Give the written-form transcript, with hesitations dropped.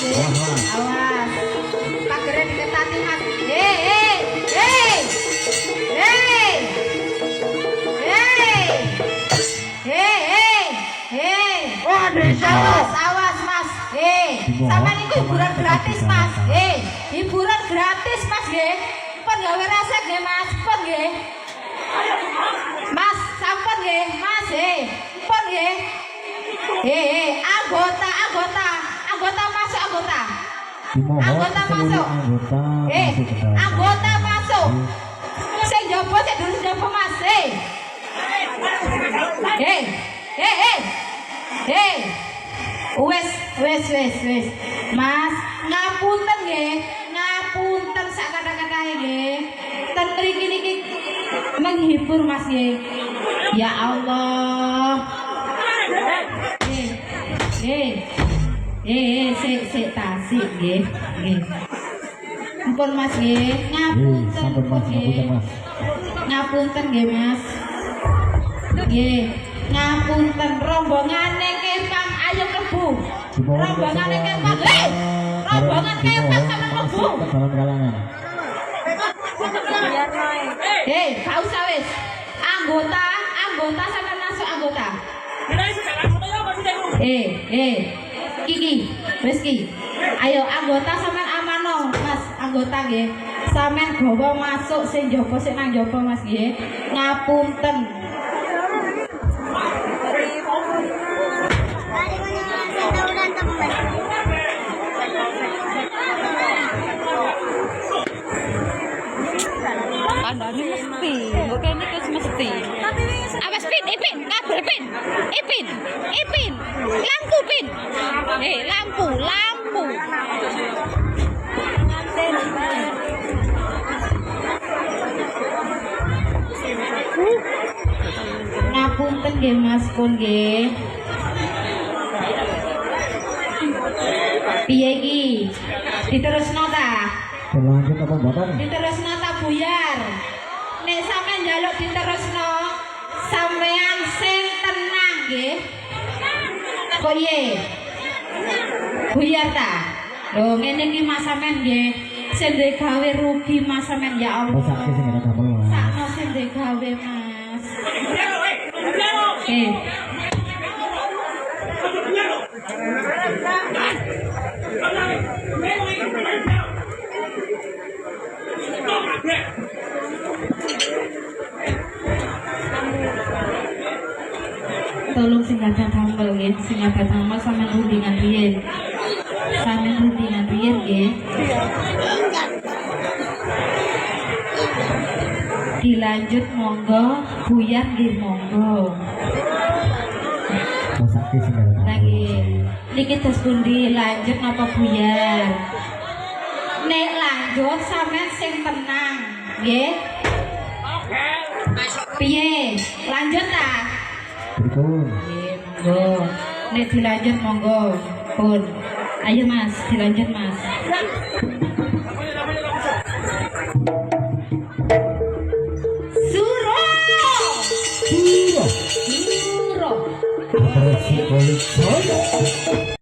Awas. Pagernya diketati Mas. Hei. Awas Mas. Sampeyan iku hiburan gratis Mas. Hiburan gratis Mas nggih. Pun gawe rasa nggih Mas. Pun nggih. Mas, sampun nggih, Mas. Pun nggih. Anggota masuk anggota. Anggota masuk. Anggota masuk. Sing jopo sing durung jopo Mas. Wes. Mas, ngapunten nggih. Ngapunten sak kata-katae nggih. Ten mriki niki menghibur Mas nggih. Ya Allah. Sik tasik nggih. Ampun Mas nggih. Ngapunten nggih Mas. Nggih. Ngapunten rombongane kempang ayo klebu. Rombongane kempang. Rombongan kempang sampe klebu. Gak usah wis. Anggota sampe masuk anggota. Kiki, wis ki. Ayo anggota sampean amano, Mas. Anggota nggih. Sampean gawa masuk sing njaba sing nang njaba Mas nggih. Ngapunten. Andane mesti, kok kene wis mesti. Awas pin, kabel pin. Ipin. Lampu pin. Lampu. Ngapunten nggih Mas pun nggih. Piye iki? Diterusno ta? Lanjut apa mboten? Diterusno ta buyar. Nek sampean njaluk diterusno, sampean sing tenang nggih. Kok iye? Buyar ta? Lho ngene iki Mas sampean nggih. Sing duwe gawe rugi Mas sampean ya Allah. Sakno sing ora damel Mas. Sakno sing duwe gawe Mas. Tolong sing ada damel nggih, sing ada damel sampean rundingan riyen. Sampean rundingan riyen nggih. Dilanjut monggo, buyar nggih monggo. Lagi niki terus pundi lanjut napa buyar? Nek lanjut sampean sing tenang, nggih. Oke. Piye? Lanjut ta? Betul. Nggih, monggo. Nek dilanjut monggo. Pun. Ayo Mas, dilanjut Mas.